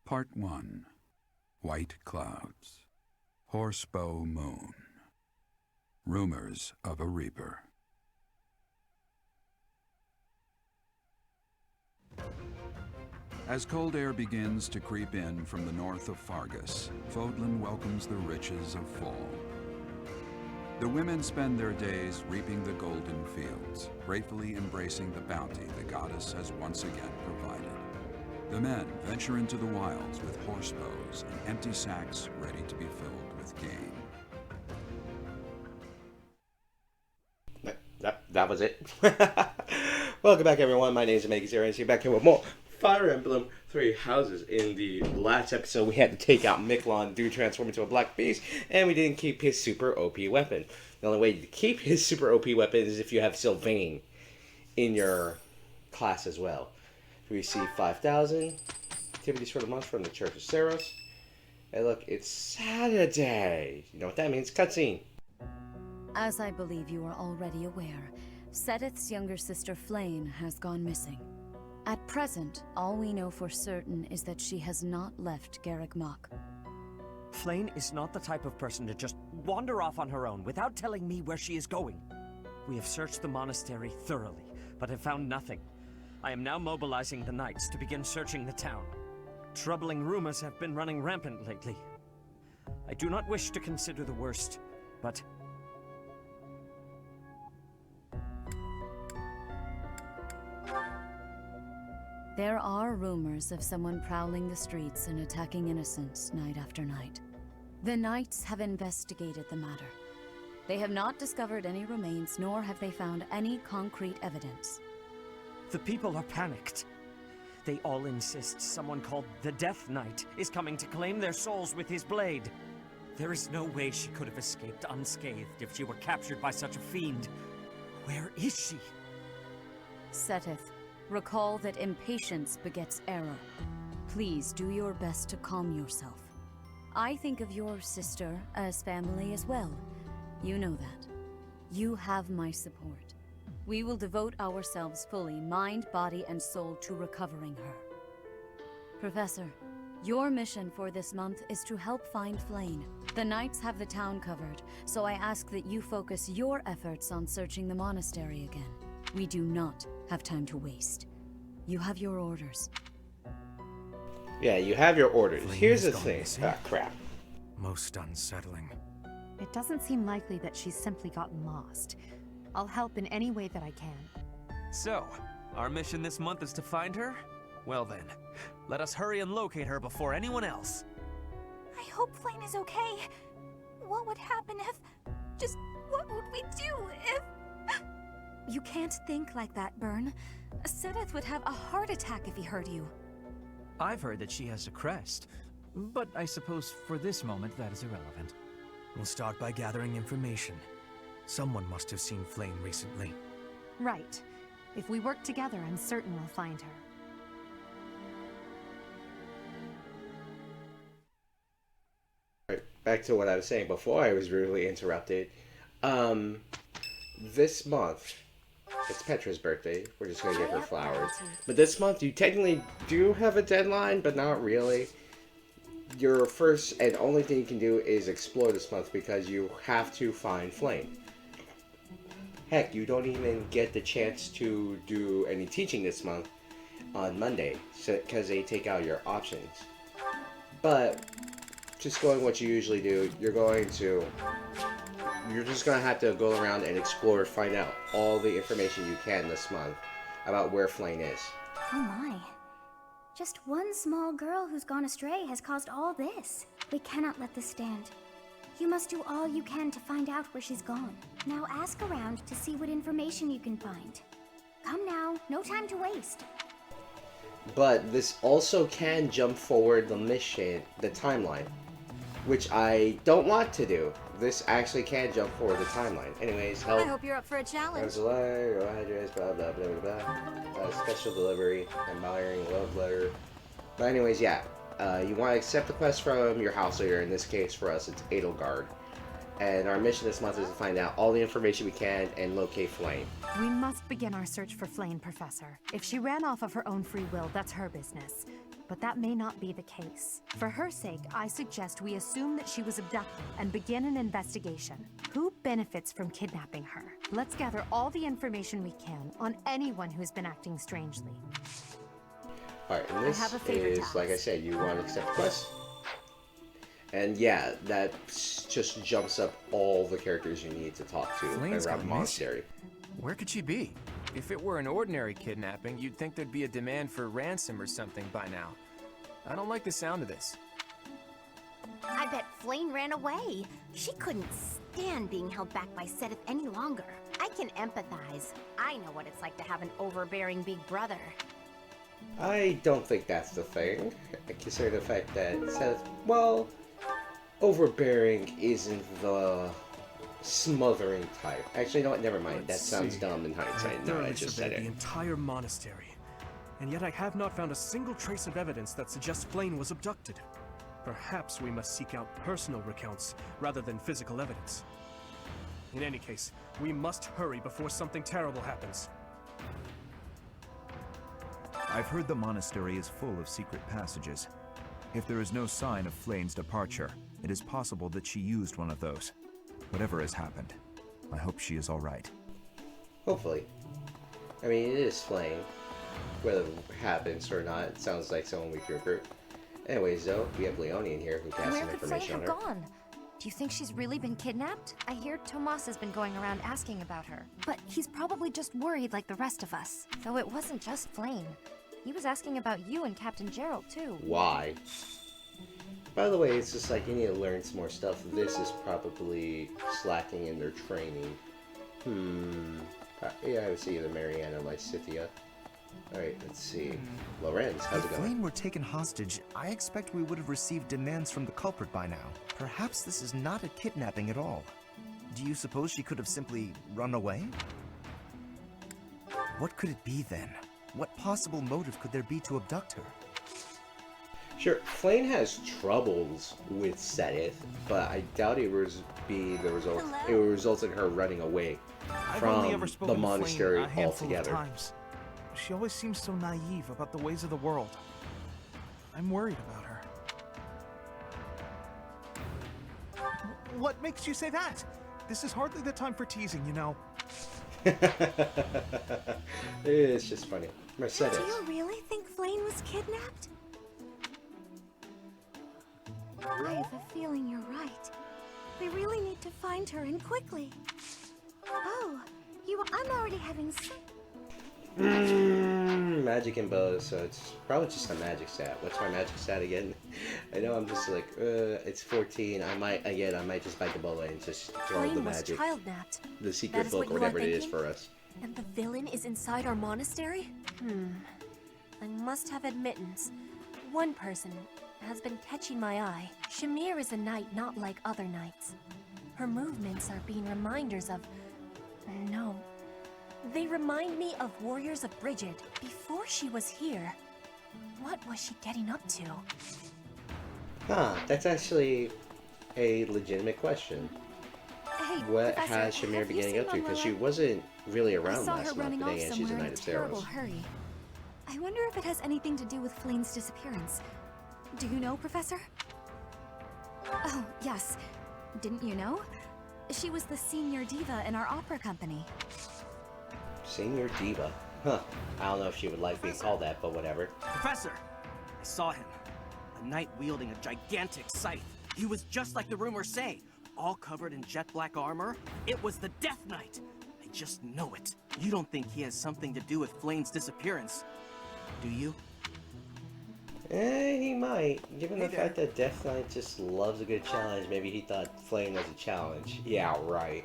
Part 1. White Clouds. Horsebow Moon. Rumors of a Reaper. As cold air begins to creep in from the north of Fargus, Fodlan welcomes the riches of fall. The women spend their days reaping the golden fields, gratefully embracing the bounty the goddess has once again provided. The men venture into the wilds with horse bows and empty sacks ready to be filled with game. That was it. Welcome back, everyone. My name is Omega0, and back here with more Fire Emblem 3 Houses. In the last episode, we had to take out Miklon due to transform into a black beast, and we didn't keep his super OP weapon. The only way to keep his super OP weapon is if you have Sylvain in your class as well. We receive 5,000 activities for the month from the Church of Saros. And look, it's Saturday. You know what that means? Cutscene. As I believe you are already aware, Seteth's younger sister Flayn has gone missing. At present, all we know for certain is that she has not left Garreg Mach. Flayn is not the type of person to just wander off on her own without telling me where she is going. We have searched the monastery thoroughly, but have found nothing. I am now mobilizing the knights to begin searching the town. Troubling rumors have been running rampant lately. I do not wish to consider the worst, but... There are rumors of someone prowling the streets and attacking innocents night after night. The knights have investigated the matter. They have not discovered any remains, nor have they found any concrete evidence. The people are panicked. They all insist someone called the Death Knight is coming to claim their souls with his blade. There is no way she could have escaped unscathed if she were captured by such a fiend. Where is she? Seteth, recall that impatience begets error. Please do your best to calm yourself. I think of your sister as family as well. You know that. You have my support. We will devote ourselves fully, mind, body, and soul, to recovering her. Professor, your mission for this month is to help find Flayn. The knights have the town covered, so I ask that you focus your efforts on searching the monastery again. We do not have time to waste. You have your orders. Yeah, you have your orders. Here's the thing. Ah, crap. Most unsettling. It doesn't seem likely that she's simply gotten lost. I'll help in any way that I can. So, our mission this month is to find her? Well then, let us hurry and locate her before anyone else. I hope Flayn is okay. What would happen if... Just what would we do if... You can't think like that, Byrne. Seteth would have a heart attack if he heard you. I've heard that she has a crest, but I suppose for this moment that is irrelevant. We'll start by gathering information. Someone must have seen Flayn recently. Right. If we work together, I'm certain we'll find her. Right, back to what I was saying before I was rudely interrupted. This month, it's Petra's birthday. We're just gonna give her flowers. But this month, you technically do have a deadline, but not really. Your first and only thing you can do is explore this month because you have to find Flayn. Heck, you don't even get the chance to do any teaching this month on Monday because they take out your options. But just going what you usually do, you're just going to have to go around and explore, find out all the information you can this month about where Flayn is. Oh my. Just one small girl who's gone astray has caused all this. We cannot let this stand. You must do all you can to find out where she's gone. Now ask around to see what information you can find. Come now, no time to waste. But this also can jump forward the mission, the timeline, which I don't want to do. This actually can jump forward the timeline. Anyways, help. I hope you're up for a challenge. Your address, blah blah blah blah blah. Special delivery, admiring love letter. But anyways, yeah. You want to accept the quest from your house leader. In this case, for us, it's Edelgard. And our mission this month is to find out all the information we can and locate Flayn. We must begin our search for Flayn, Professor. If she ran off of her own free will, that's her business. but that may not be the case. For her sake, I suggest we assume that she was abducted and begin an investigation. Who benefits from kidnapping her? Let's gather all the information we can on anyone who's been acting strangely. Alright, and this have a favor to is, like I ask. said, you want to accept the quest. And yeah, that just jumps up all the characters you need to talk to Flayn's around gone Monastery. Where could she be? If it were an ordinary kidnapping, you'd think there'd be a demand for ransom or something by now. I don't like the sound of this. I bet Flayn ran away. She couldn't stand being held back by Seteth any longer. I can empathize. I know what it's like to have an overbearing big brother. I don't think that's the thing. I consider the fact that Seteth, well, overbearing isn't the smothering type. Actually, no, never mind. That sounds dumb in hindsight. No, I just said the it. entire monastery, and yet I have not found a single trace of evidence that suggests Flayn was abducted. Perhaps we must seek out personal recounts rather than physical evidence. In any case, we must hurry before something terrible happens. I've heard the monastery is full of secret passages. If there is no sign of Flayn's departure, it is possible that she used one of those. Whatever has happened, I hope she is all right. Hopefully. I mean, it is Flayn. Whether it happens or not, it sounds like someone we could recruit. Anyways, though, we have Leone in here who has Where some could Flayn information on have her. gone? Do you think she's really been kidnapped? I hear Tomas has been going around asking about her. But he's probably just worried like the rest of us. Though it wasn't just Flayn. He was asking about you and Captain Gerald, too. Why? By the way, it's just like you need to learn some more stuff. This is probably slacking in their training. Yeah, I would say either Marianne or Lysithea. Alright, let's see. Lorenz, how's it If going? Flayn were taken hostage, I expect we would have received demands from the culprit by now. Perhaps this is not a kidnapping at all. Do you suppose she could have simply run away? What could it be then? What possible motive could there be to abduct her? Sure, Flayn has troubles with Seteth, but I doubt it would be the result. It would result in her running away I've only from ever the spoken to Flayn monastery a handful altogether. of times. She always seems so naive about the ways of the world. I'm worried about her. What makes you say that? This is hardly the time for teasing, you know. It's just funny. Mercedes. Do you really think Flayn was kidnapped? I have a feeling you're right. We really need to find her, and quickly. Oh, I'm already having Magic and bow, so it's probably just a magic stat. What's my magic stat again? I know I'm just like, it's 14. I might just bite the bullet and just throw the Flayn was magic. child-napped. The secret That is book what or you are whatever it is thinking? for us. And the villain is inside our monastery? I must have admittance. One person has been catching my eye. Shamir is a knight not like other knights. Her movements are being reminders of... No. They remind me of warriors of Bridget before she was here. What was she getting up to? Huh, that's actually a legitimate question. Hey, What Professor, has Shamir have been you getting seen up to? Because she Manuela? wasn't really I around saw her last month, running but off then again, she's a somewhere in Knight a of terrible Zeros. hurry. I wonder if it has anything to do with Flayn's disappearance. Do you know, Professor? Oh, yes. Didn't you know? She was the senior diva in our opera company. Senior Diva. Huh. I don't know if she would like being called that, but whatever. Professor! I saw him. A knight wielding a gigantic scythe. He was just like the rumors say. All covered in jet black armor. It was the Death Knight. I just know it. You don't think he has something to do with Flayn's disappearance, do you? He might. Given the fact that Death Knight just loves a good challenge, maybe he thought Flayn was a challenge. Yeah, right.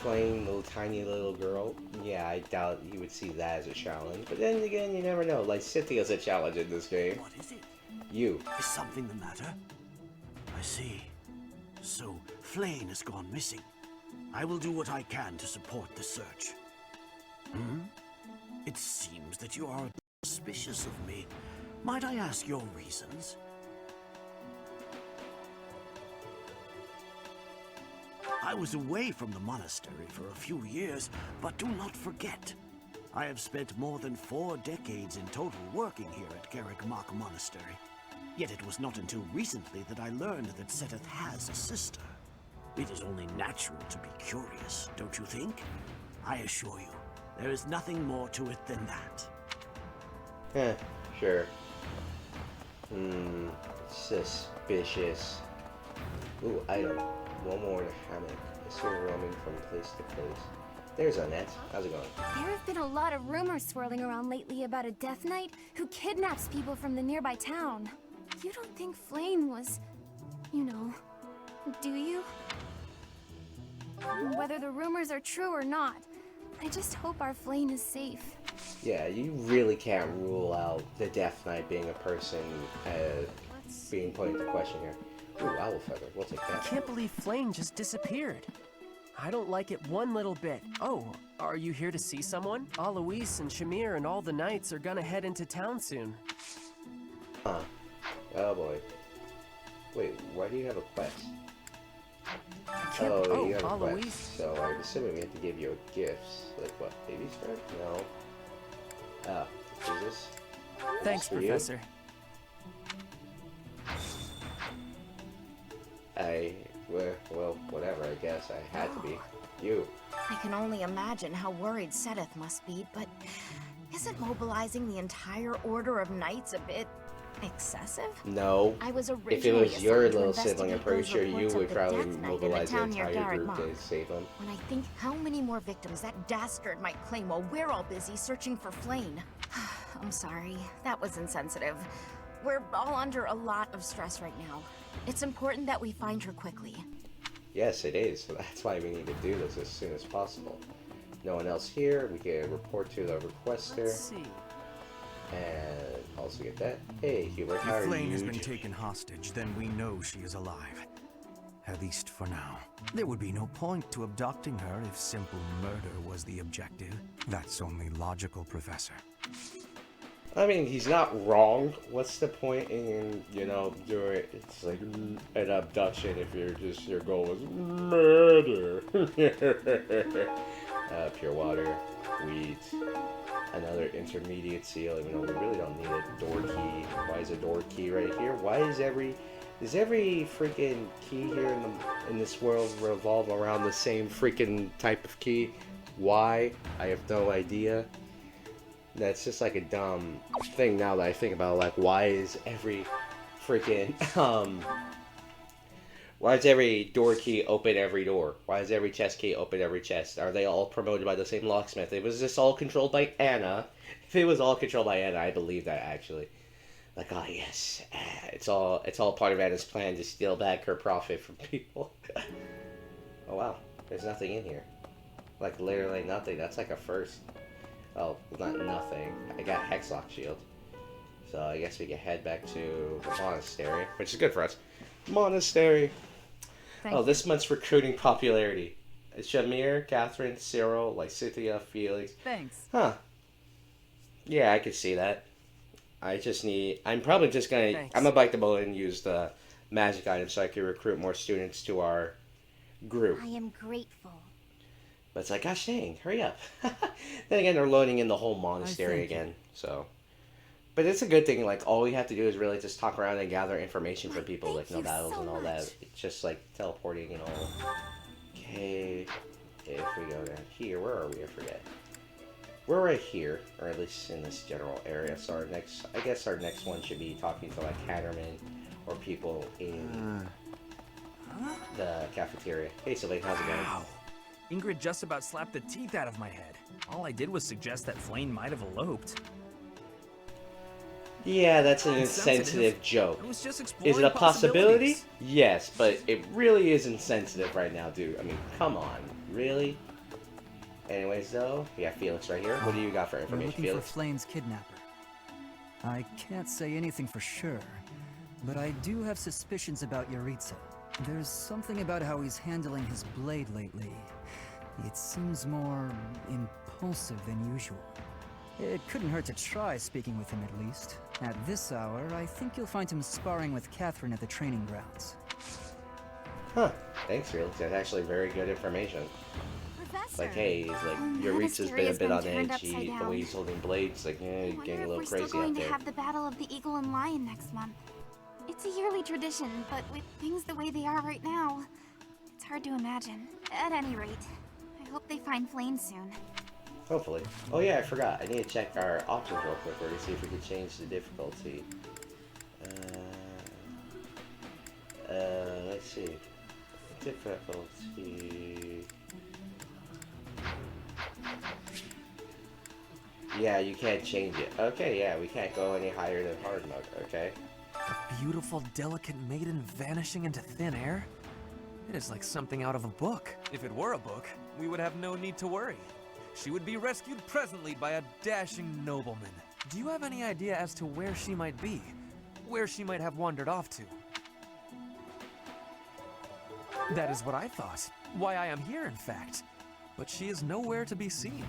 Flayn, little tiny little girl. Yeah, I doubt he would see that as a challenge. But then again, you never know. Like, Cynthia's a challenge in this game. What is it? You. Is something the matter? I see. So, Flayn has gone missing. I will do what I can to support the search. It seems that you are suspicious of me. Might I ask your reasons? I was away from the monastery for a few years, but do not forget, I have spent more than 4 decades in total working here at Garreg-Mach Monastery. Yet it was not until recently that I learned that Seteth has a sister. It is only natural to be curious, don't you think? I assure you, there is nothing more to it than that. Sure. Suspicious. Ooh, item. One more in a hammock. It's still roaming from place to place. There's Annette. How's it going? There have been a lot of rumors swirling around lately about a Death Knight who kidnaps people from the nearby town. You don't think Flayn was, you know, do you? Whether the rumors are true or not, I just hope our Flayn is safe. Yeah, you really can't rule out the Death Knight being a person being put into question here. Ooh, owl feather. We'll take that. I can't believe Flayn just disappeared. I don't like it one little bit. Oh, are you here to see someone? Alois and Shamir and all the knights are gonna head into town soon. Huh. Oh boy. Wait, why do you have a quest? Oh, you have a Alois. quest. So I'm assuming we have to give you gifts. Like what, baby's breath? No. Ah, is this? Thanks, Professor. Well, whatever, I guess. I had to be. You. I can only imagine how worried Seteth must be, but isn't mobilizing the entire Order of Knights a bit excessive? No. I was If it was your assigned to little sibling, I'm pretty sure you investigate would those probably reports of the Death Knight in the mobilize the town near entire group Garreg-Mach. to save them. When I think how many more victims that dastard might claim while we're all busy searching for Flayn. I'm sorry, that was insensitive. We're all under a lot of stress right now. It's important that we find her quickly. Yes, it is. So that's why we need to do this as soon as possible. No one else here. We can report to the requester. Let's see. And also get that. Hey, Hubert, how are If Flayn you? has been taken hostage, then we know she is alive. At least for now. There would be no point to abducting her if simple murder was the objective. That's only logical, Professor. I mean, he's not wrong. What's the point in, you know, doing it's like an abduction if your goal is murder? Pure water, wheat, another intermediate seal, even though we really don't need a door key. Why is a door key right here? Why is every freaking key here in this world revolve around the same freaking type of key? Why? I have no idea. That's just like a dumb thing now that I think about it. Like, why is every freaking, why does every door key open every door? Why does every chest key open every chest? Are they all promoted by the same locksmith? Was this all controlled by Anna? If it was all controlled by Anna, I believe that actually. Like, oh yes, it's all part of Anna's plan to steal back her profit from people. Oh wow, there's nothing in here. Like, literally nothing. That's like a first. Oh, not nothing. I got Hexlock Shield. So I guess we can head back to the Monastery, which is good for us. Monastery. This month's recruiting popularity. Shamir, Catherine, Cyril, Lysithia, Felix. Thanks. Huh. Yeah, I could see that. I'm probably just gonna... Thanks. I'm gonna bite the bullet and use the magic item so I can recruit more students to our group. I am grateful. But it's like, gosh dang, hurry up. Then again, they're loading in the whole monastery again, so. But it's a good thing, like, all we have to do is really just talk around and gather information from people, like no battles and all that. It's just like teleporting and all. Okay, if we go down here, where are we? I forget. We're right here, or at least in this general area, so I guess our next one should be talking to like Hatterman or people in the cafeteria. Hey Sylvain, how's it going? Wow. Ingrid just about slapped the teeth out of my head. All I did was suggest that Flayn might have eloped. Yeah, that's an insensitive joke. I was just exploring Is it a possibility? possibilities. Yes, but it really is insensitive right now, dude. I mean, come on. Really? Anyways, though, we got Felix right here. What do you got for We're information, looking Felix? for Flayn's kidnapper. I can't say anything for sure, but I do have suspicions about Yaritza. There's something about how he's handling his blade lately. It seems more impulsive than usual. It couldn't hurt to try speaking with him at least. At this hour, I think you'll find him sparring with Catherine at the training grounds. Huh. Thanks, Felix. That's actually very good information. Professor! It's like, hey, he's like, your reach has been a bit on edge. The way he's holding blades, like, you're getting a little crazy we're still going out there. to have the Battle of the Eagle and Lion next month. It's a yearly tradition, but with things the way they are right now, it's hard to imagine. At any rate, I hope they find Flayn soon. Hopefully. Oh yeah, I forgot. I need to check our options real quick to see if we can change the difficulty. Let's see. Difficulty. Yeah, you can't change it. Okay, yeah, we can't go any higher than hard mode. Okay. A beautiful, delicate maiden vanishing into thin air? It is like something out of a book. If it were a book, we would have no need to worry. She would be rescued presently by a dashing nobleman. Do you have any idea as to where she might be? Where she might have wandered off to? That is what I thought. Why I am here, in fact. But she is nowhere to be seen.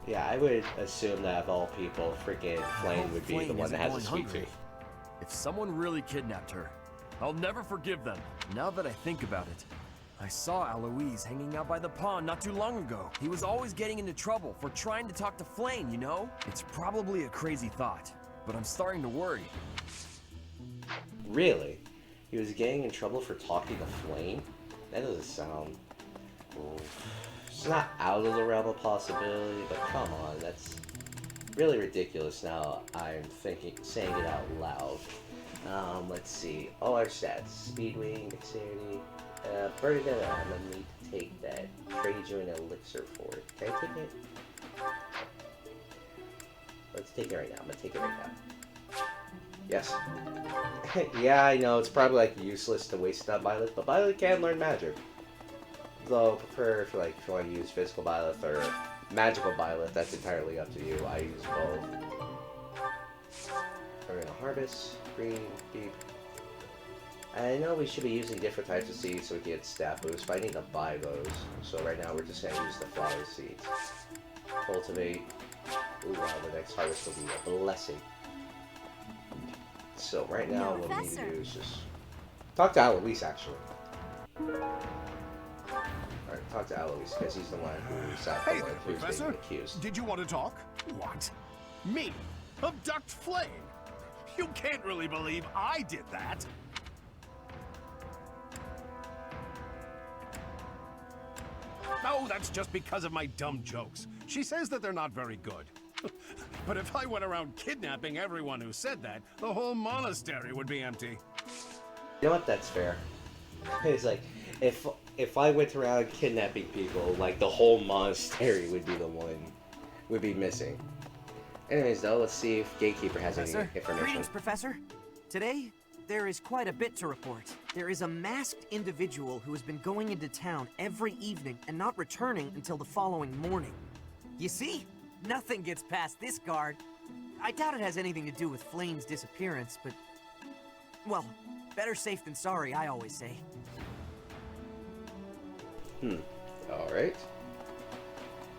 Yeah, I would assume that of all people, freaking Flayn would be the one that has a sweet tooth. If someone really kidnapped her, I'll never forgive them. Now that I think about it, I saw Alois hanging out by the pond not too long ago. He was always getting into trouble for trying to talk to Flayn, you know? It's probably a crazy thought, but I'm starting to worry. Really? He was getting in trouble for talking to Flayn? That doesn't sound... It's not out of the realm of possibility, but come on, that's really ridiculous now I'm saying it out loud. Let's see. All our stats. Speedwing, dexterity. Bernadette, I'm gonna need to take that. Trade you an elixir for it. Can I take it? Let's take it right now. I'm gonna take it right now. Yes. Yeah, I know, it's probably like useless to waste that Byleth, but Byleth can learn magic. Though, I prefer if, like, if you want to use physical Byleth or magical Byleth, that's entirely up to you. I use both. We're gonna harvest, green, deep. I know we should be using different types of seeds so we can get stat boosts, but I need to buy those. So right now we're just gonna use the flower seeds. Cultivate. Ooh, wow, the next harvest will be a blessing. So right now what we need to do is just talk to Alois, actually. Alright, talk to Alois, because he's the one who's Hey there, Professor. Accused. Did you want to talk? What? Me? Abduct Flayn? You can't really believe I did that. No, that's just because of my dumb jokes. She says that they're not very good. But if I went around kidnapping everyone who said that, the whole monastery would be empty. You know what? That's fair. It's like, if I went around kidnapping people, like, the whole monastery would be the one, would be missing. Anyways, though, let's see if Gatekeeper has any information. Greetings, Professor. Today, there is quite a bit to report. There is a masked individual who has been going into town every evening and not returning until the following morning. You see? Nothing gets past this guard. I doubt it has anything to do with Flayn's disappearance, but... well, better safe than sorry, I always say. Alright.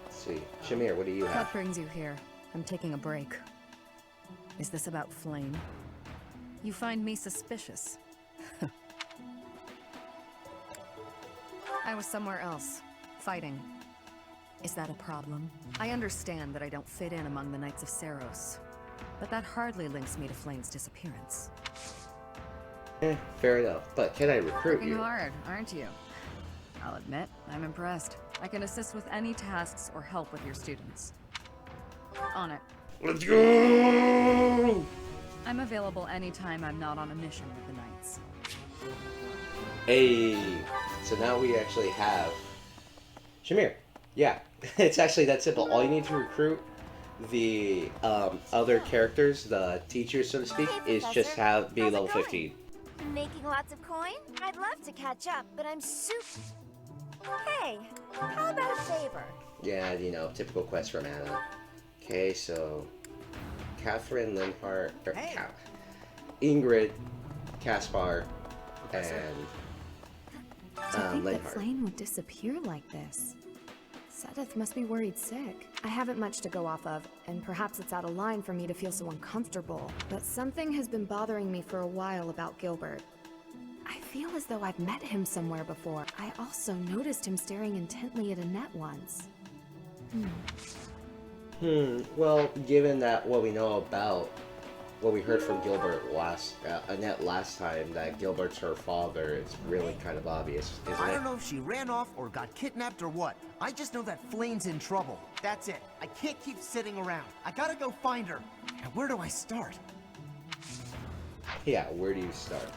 Let's see. Shamir, what do you have? What brings you here? I'm taking a break. Is this about Flayn? You find me suspicious. I was somewhere else, fighting. Is that a problem? I understand that I don't fit in among the Knights of Seros, but that hardly links me to Flayn's disappearance. Fair enough. But can I recruit Working you? hard, aren't you? I'll admit, I'm impressed. I can assist with any tasks or help with your students. On it. Let's go! I'm available anytime I'm not on a mission with the Knights. Hey! So now we actually have... Shamir. Yeah. It's actually that simple. All you need to recruit the other characters, the teachers, so to speak, is just be level 15. Making lots of coin? I'd love to catch up, but I'm super... Hey, how about a favor? Yeah, you know, typical quest from Anna. Okay, so... Catherine, Linhart, or Ingrid, Caspar, and To think that Linhart. Flayn would disappear like this. Seteth must be worried sick. I haven't much to go off of, and perhaps it's out of line for me to feel so uncomfortable. But something has been bothering me for a while about Gilbert. I feel as though I've met him somewhere before. I also noticed him staring intently at Annette once. Well, given that what we know about what we heard from Annette last time, that Gilbert's her father, it's really kind of obvious, isn't I it? don't know if she ran off or got kidnapped or what. I just know that Flayn's in trouble. That's it. I can't keep sitting around. I gotta go find her. Now, where do I start? Yeah, where do you start?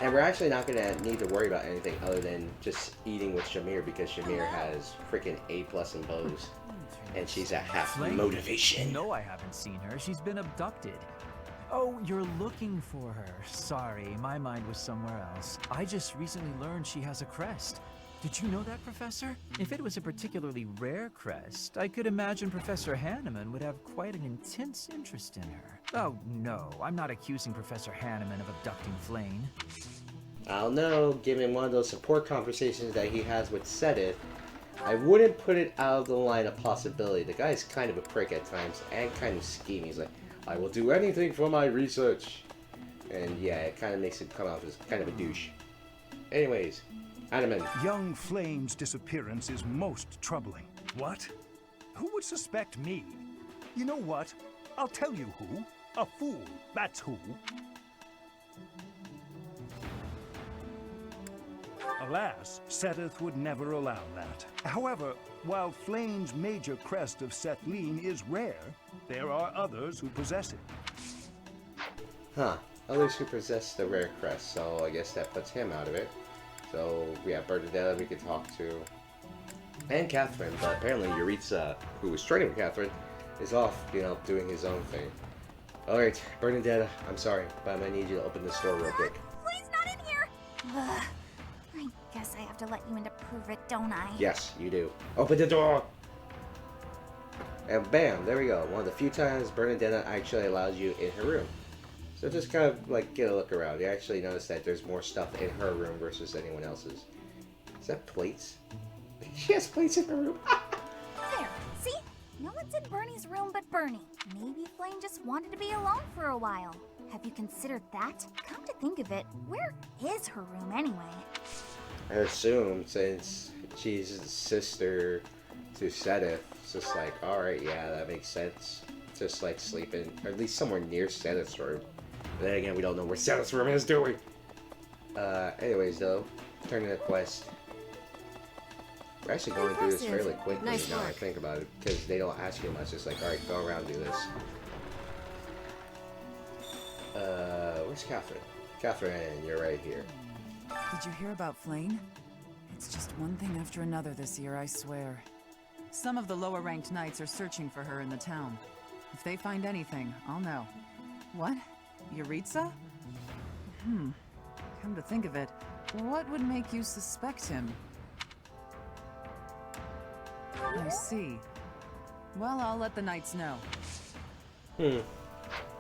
And we're actually not going to need to worry about anything other than just eating with Shamir, because Shamir has freaking A+ in bows, and she's at half Flayn? motivation. No, I haven't seen her. She's been abducted. Oh, you're looking for her. Sorry, my mind was somewhere else. I just recently learned she has a crest. Did you know that, Professor? If it was a particularly rare crest, I could imagine Professor Hanneman would have quite an intense interest in her. Oh, no, I'm not accusing Professor Hanneman of abducting Flayn. I don't know, given one of those support conversations that he has with Seteth, I wouldn't put it out of the line of possibility. The guy's kind of a prick at times, and kind of scheming. He's like, I will do anything for my research. And yeah, it kind of makes him come off as kind of a douche. Anyways, Hanneman. Young Flayn's disappearance is most troubling. What? Who would suspect me? You know what? I'll tell you who. A fool, that's who. Alas, Seteth would never allow that. However, while Flayn's major crest of Sethlin is rare, there are others who possess it. Huh. Others who possess the rare crest, so I guess that puts him out of it. So, we have Bernadetta we could talk to. And Catherine, but apparently Yuritsa, who was training with Catherine, is off, doing his own thing. Alright, Bernadetta, I'm sorry, but I'm gonna need you to open this door real quick. Flayn's not in here! Ugh. I guess I have to let you in to prove it, don't I? Yes, you do. Open the door! And bam, there we go. One of the few times Bernadetta actually allows you in her room. So just kind of like get a look around. You actually notice that there's more stuff in her room versus anyone else's. Is that plates? She has plates in her room. There, see? No one's in Bernie's room but Bernie. Maybe Flayn just wanted to be alone for a while. Have you considered that? Come to think of it, where is her room anyway? I assume since she's sister to Seteth, it's just like, alright, yeah, that makes sense. Just like sleeping, or at least somewhere near Seteth's room. But then again, we don't know where Seteth's room is, do we? Anyways though, turning to the quest. We're actually going through this fairly quickly now I think about it, because they don't ask you much. It's like, alright, go around and do this. Where's Catherine? Catherine, you're right here. Did you hear about Flayn? It's just one thing after another this year, I swear. Some of the lower-ranked knights are searching for her in the town. If they find anything, I'll know. What? Yuritsa? Come to think of it, what would make you suspect him? I see. Well, I'll let the knights know.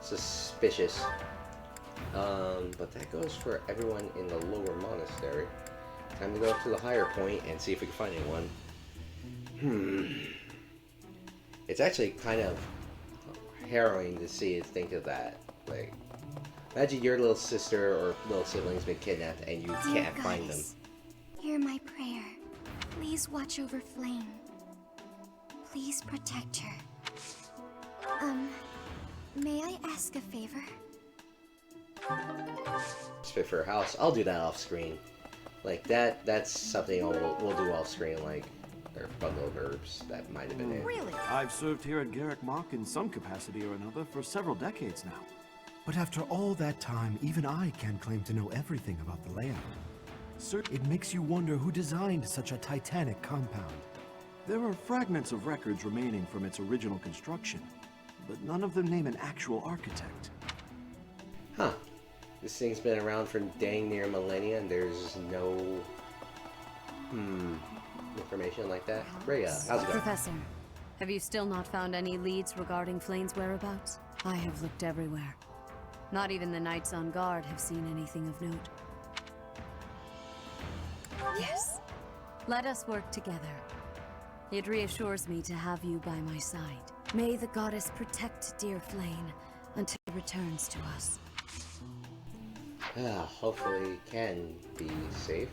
Suspicious. But that goes for everyone in the lower monastery. Time to go up to the higher point and see if we can find anyone. It's actually kind of harrowing to see and think of that. Like, imagine your little sister or little sibling's been kidnapped and you can't find them. Hear my prayer. Please watch over Flayn. Please protect her. May I ask a favor? It's fit for her house. I'll do that off screen. Like that's something we'll do off screen, like or bundle of herbs that might have been it. Really? I've served here at Garrick Mach in some capacity or another for several decades now. But after all that time, even I can't claim to know everything about the layout. It makes you wonder who designed such a titanic compound. There are fragments of records remaining from its original construction, but none of them name an actual architect. Huh. This thing's been around for dang near millennia and there's no information like that. Rhea, how's it going? Professor, have you still not found any leads regarding Flayn's whereabouts? I have looked everywhere. Not even the knights on guard have seen anything of note. Yes. Let us work together. It reassures me to have you by my side. May the goddess protect dear Flayn until it returns to us. Hopefully can be safe.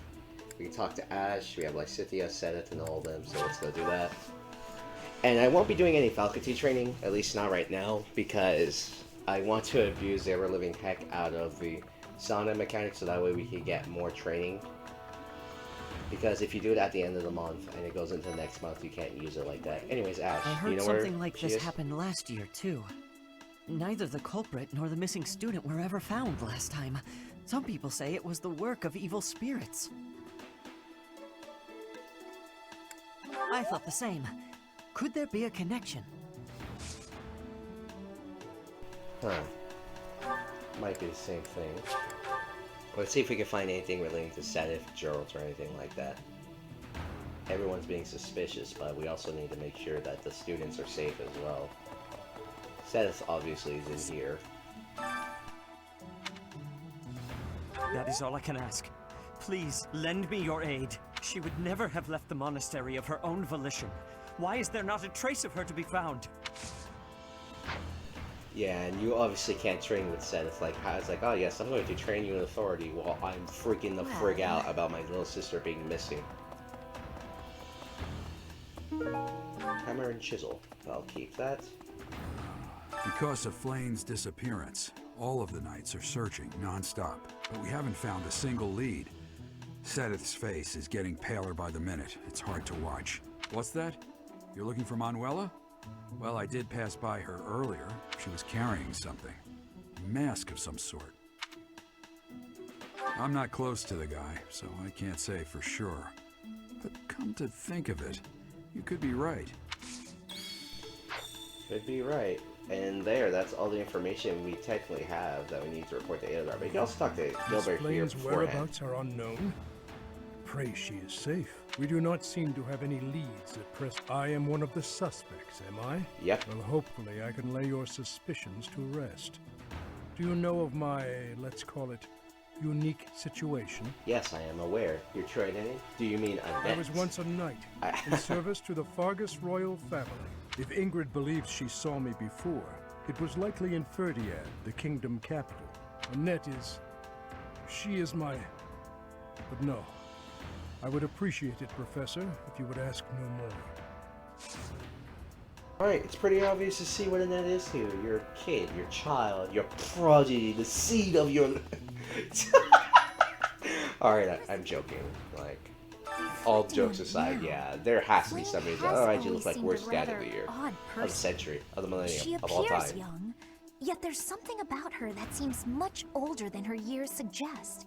We can talk to Ash, we have Lysithea, Seteth, and all of them, so let's go do that. And I won't be doing any faculty training, at least not right now, because I want to abuse the ever-living heck out of the sauna mechanic so that way we can get more training. Because if you do it at the end of the month and it goes into the next month, you can't use it like that. Anyways, Ash, I heard you know something where like she this is? happened last year, too. Neither the culprit nor the missing student were ever found last time. Some people say it was the work of evil spirits. I thought the same. Could there be a connection? Huh. Might be the same thing. Let's see if we can find anything relating to Seteth, Gerald, or anything like that. Everyone's being suspicious, but we also need to make sure that the students are safe as well. Seteth obviously is in here. That is all I can ask. Please, lend me your aid. She would never have left the monastery of her own volition. Why is there not a trace of her to be found? Yeah, and you obviously can't train with Seteth. Like, it's like, oh yes, I'm going to train you in authority while I'm freaking the frig out about my little sister being missing. Hammer and chisel. I'll keep that. Because of Flayn's disappearance, all of the knights are searching non-stop, but we haven't found a single lead. Seteth's face is getting paler by the minute. It's hard to watch. What's that? You're looking for Manuela? Well, I did pass by her earlier. She was carrying something. A mask of some sort. I'm not close to the guy, so I can't say for sure. But come to think of it, you could be right. Could be right. And that's all the information we technically have that we need to report to Aeldar. But you can also talk to Miss Gilbert here Flayn's beforehand. whereabouts are unknown. Pray she is safe. We do not seem to have any leads at present. I am one of the suspects, am I? Yep. Well, hopefully I can lay your suspicions to rest. Do you know of my, let's call it, unique situation? Yes, I am aware. You're training? Do you mean a I was once a knight, in service to the Fargus royal family. If Ingrid believes she saw me before, it was likely in Ferdiad, the kingdom capital. Annette is... she is my... but no. I would appreciate it, Professor, if you would ask no more. Alright, it's pretty obvious to see what Annette is to you. Your kid, your child, your prodigy, the seed of your... Alright, I'm joking. Like, all jokes aside, yeah, there has to be somebody who's like, alright, you look like worst dad of the year. Of the century, of the millennium, She of all appears time. young, yet there's something about her that seems much older than her years suggest.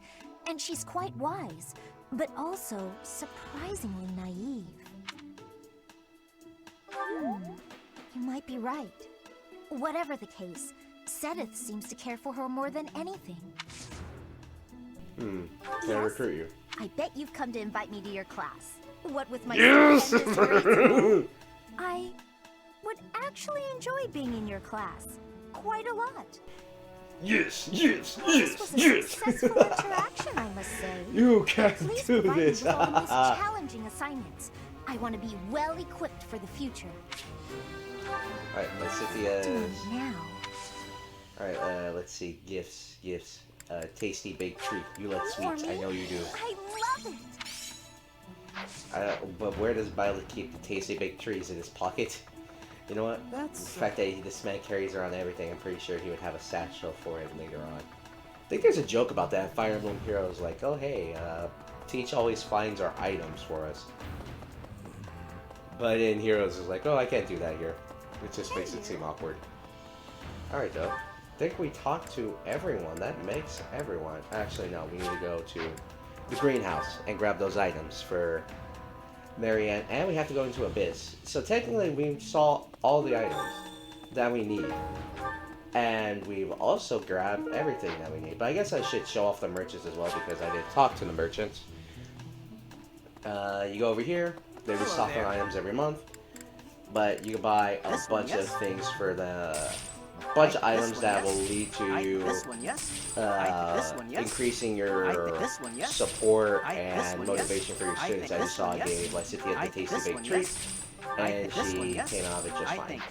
And she's quite wise, but also surprisingly naive. You might be right. Whatever the case, Seteth seems to care for her more than anything. Can I recruit you? I bet you've come to invite me to your class. What with my Yes! stupendous grades? I would actually enjoy being in your class. Quite a lot. Yes, yes, This was a successful interaction, I must say. You can Please do provide me this. with all the most challenging assignments. I want to be well equipped for the future. Alright, Lysithea. Now. Alright, let's see. Gifts. Tasty baked treat. You like For sweets. me? I know you do. I love it. But where does Violet keep the tasty baked treats? In his pocket? You know what? That's... The fact that this man carries around everything, I'm pretty sure he would have a satchel for it later on. I think there's a joke about that in Fire Emblem Heroes, like, oh hey, Teach always finds our items for us. But in Heroes, it's like, oh, I can't do that here. It just makes it seem awkward. Alright, though. I think we talked to everyone. That makes everyone. Actually, no, we need to go to the greenhouse and grab those items for Marianne, and we have to go into Abyss. So technically, we saw all the items that we need. And we've also grabbed everything that we need. But I guess I should show off the merchants as well, because I did talk to the merchants. You go over here. They restock on items every month. But you can buy a bunch of things for the... bunch of items that will lead to you increasing your support and motivation for your students. I just saw I gave Lysithea the tasty baked treat, and she came out of it just fine.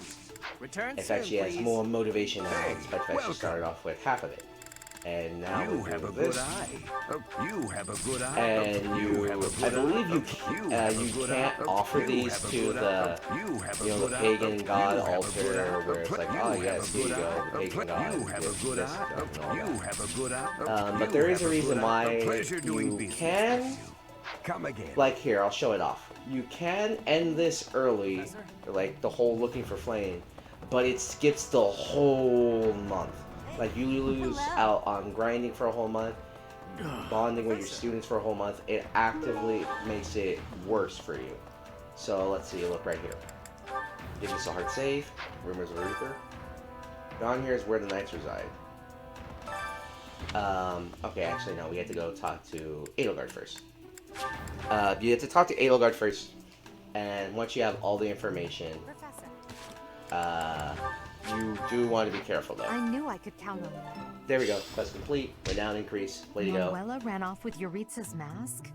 In fact, she has more motivation now, despite the fact she started off with half of it. And now You we have do a this. good eye. You have a good eye. And I believe you can't offer these to the, the pagan god altar where it's like, oh yes, here you go, the pagan god. You have a good eye. You have a good eye. But there is a reason why you can. Come again. Like here, I'll show it off. You can end this early, like the whole looking for Flayn, but it skips the whole month. Like you lose out on grinding for a whole month, bonding with your students for a whole month. It actively makes it worse for you. So let's see, look right here. Give us a hard save. Rumors of a Reaper. Down here is where the knights reside. Okay, actually no, we have to go talk to Edelgard first. You have to talk to Edelgard first, and once you have all the information, you do want to be careful though. I knew I could count on you. There we go. Quest complete. Renown increase. Way to go. Manuela ran off with Yuritsa's mask?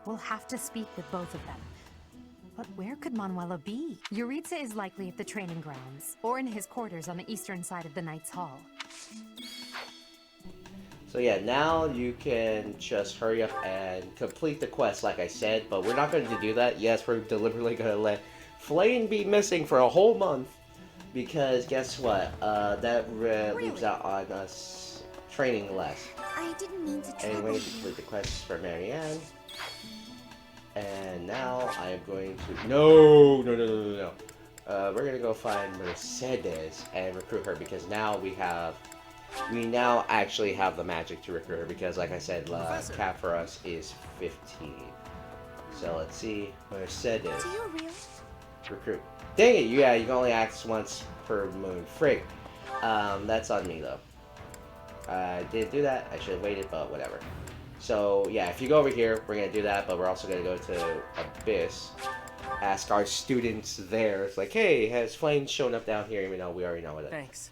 We'll have to speak with both of them. But where could Manuela be? Yuritsa is likely at the training grounds, or in his quarters on the eastern side of the Knight's Hall. So yeah, now you can just hurry up and complete the quest like I said, but we're not going to do that. Yes, we're deliberately going to let Flayn be missing for a whole month, because guess what? That leaves out on us training less. I didn't mean to trouble Anyway, you. complete the quest for Marianne. And now I am going to... No! We're going to go find Mercedes and recruit her, because now we now actually have the magic to recruit her, because like I said, cap for us is 15. So let's see. Mercedes. Do you really? Recruit. Dang it, yeah, you can only act once per moon. Frick. That's on me though. I didn't do that. I should have waited, but whatever. So yeah, if you go over here, we're gonna do that, but we're also gonna go to Abyss. Ask our students there. It's like, hey, has Flayn shown up down here? Even though we already know what it is. Thanks.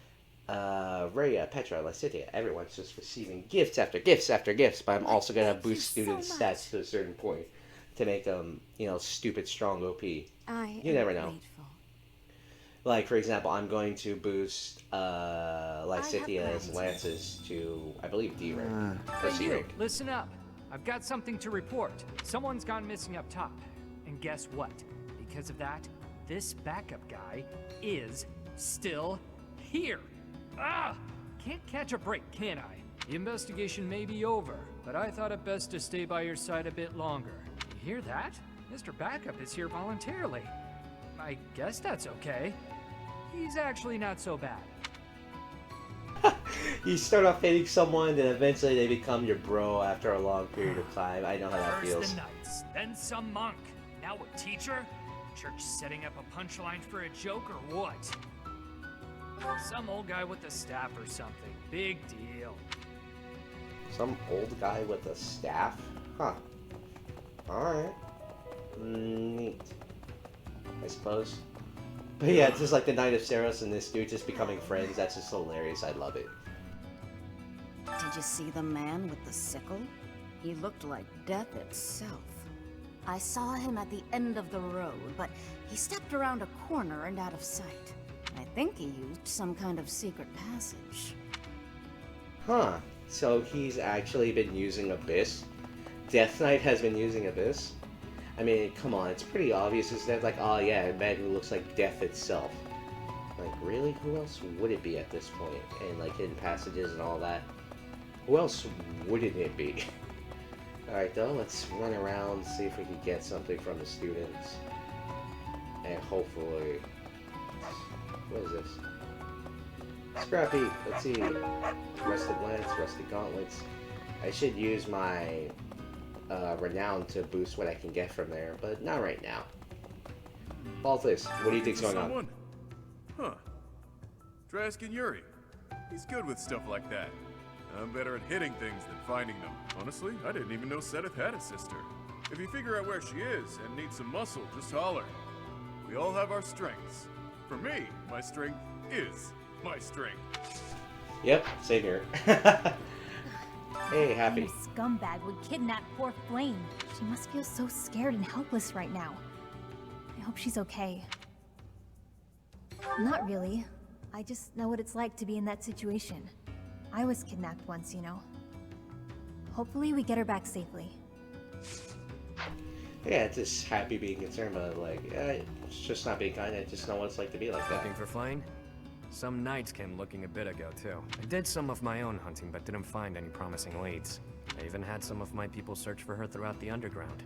Rhea, Petra, Lysithea, everyone's just receiving gifts after gifts after gifts, but I'm also gonna boost students' stats to a certain point to make them, stupid strong OP. You never know. Grateful. Like, for example, I'm going to boost Lysithea's lances to, I believe, D rank. Or C Hey you, rank. listen up. I've got something to report. Someone's gone missing up top. And guess what? Because of that, this backup guy is still here. Ah! Can't catch a break, can I? The investigation may be over, but I thought it best to stay by your side a bit longer. You hear that? Mr. Backup is here voluntarily. I guess that's okay. He's actually not so bad. You start off hating someone, then eventually they become your bro after a long period of time. I know how that First feels. the knights, then some monk. Now a teacher? Church setting up a punchline for a joke or what? Some old guy with a staff or something. Big deal. Some old guy with a staff? Huh. Alright. Neat. I suppose. But yeah, it's just like the Knight of Saros and this dude just becoming friends. That's just hilarious. I love it. Did you see the man with the sickle? He looked like death itself. I saw him at the end of the road, but he stepped around a corner and out of sight. I think he used some kind of secret passage. Huh. So he's actually been using Abyss? Death Knight has been using Abyss? I mean, come on, it's pretty obvious, isn't it? Like, oh yeah, a man who looks like death itself. Like, really? Who else would it be at this point? And like hidden passages and all that. Who else wouldn't it be? Alright though, let's run around, see if we can get something from the students. And hopefully... What is this? Scrappy! Let's see. Rusted lance, rusted gauntlets. I should use my renown to boost what I can get from there, but not right now. Balthus, what do you think's going on? Huh. Try asking Yuri. He's good with stuff like that. I'm better at hitting things than finding them. Honestly, I didn't even know Seteth had a sister. If you figure out where she is and need some muscle, just holler. We all have our strengths. For me, my strength is my strength. Yep, same here. Hey, Happy. What kind of scumbag would kidnap poor Flayn? She must feel so scared and helpless right now. I hope she's okay. Not really. I just know what it's like to be in that situation. I was kidnapped once, you know. Hopefully we get her back safely. Yeah, just happy being concerned, but like, it's just not being kind. I just know what it's like to be like that. Looking for Flayn? Some knights came looking a bit ago, too. I did some of my own hunting, but didn't find any promising leads. I even had some of my people search for her throughout the underground.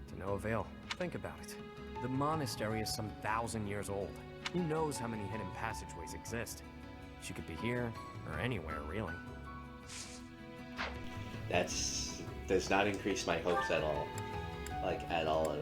To no avail. Think about it. The monastery is some 1,000 years old. Who knows how many hidden passageways exist? She could be here, or anywhere, really. Does not increase my hopes at all. Like, at all.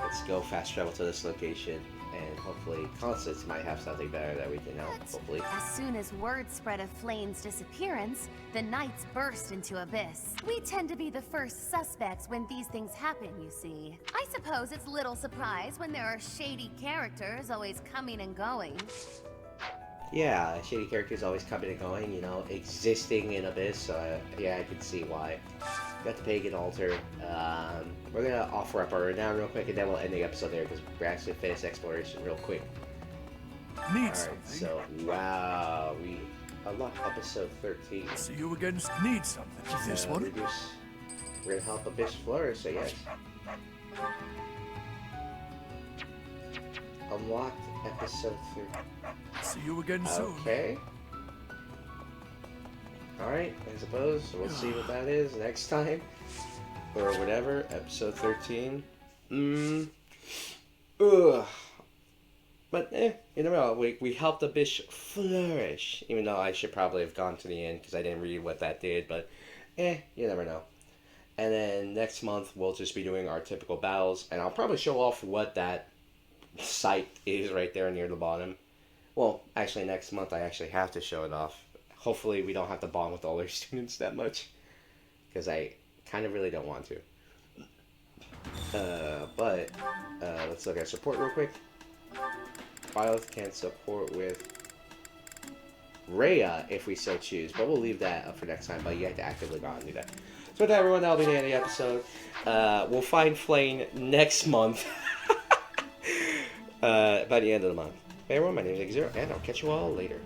Let's go fast travel to this location, and hopefully Constance might have something better that we can help, hopefully. As soon as word spread of Flayn's disappearance, the Knights burst into Abyss. We tend to be the first suspects when these things happen, you see. I suppose it's little surprise when there are shady characters always coming and going. Yeah, shady characters always coming and going, you know, existing in Abyss, so yeah, I can see why. Got the Pagan Altar. We're gonna offer up our renown real quick, and then we'll end the episode there, because we're actually finished exploration real quick. Need something. So, wow, we unlocked episode 13. See you against need something. This one? We're gonna help Abyss flourish, so yes. Unlocked episode 13. See you again soon. Okay. Alright, I suppose we'll see what that is next time. Or whatever. Episode 13. Ugh. But, you know, we helped the Abyss flourish. Even though I should probably have gone to the end because I didn't read what that did. But, you never know. And then next month we'll just be doing our typical battles. And I'll probably show off what that site is right there near the bottom. Well, actually next month I actually have to show it off. Hopefully we don't have to bond with all our students that much. Because I kind of really don't want to. But let's look at support real quick. Violet can support with Rhea if we so choose. But we'll leave that up for next time. But you have to actively go out and do that. So with that, everyone, that'll be the end of the episode. We'll find Flayn next month. By the end of the month. Hey everyone, my name is Zero, and I'll catch you all later.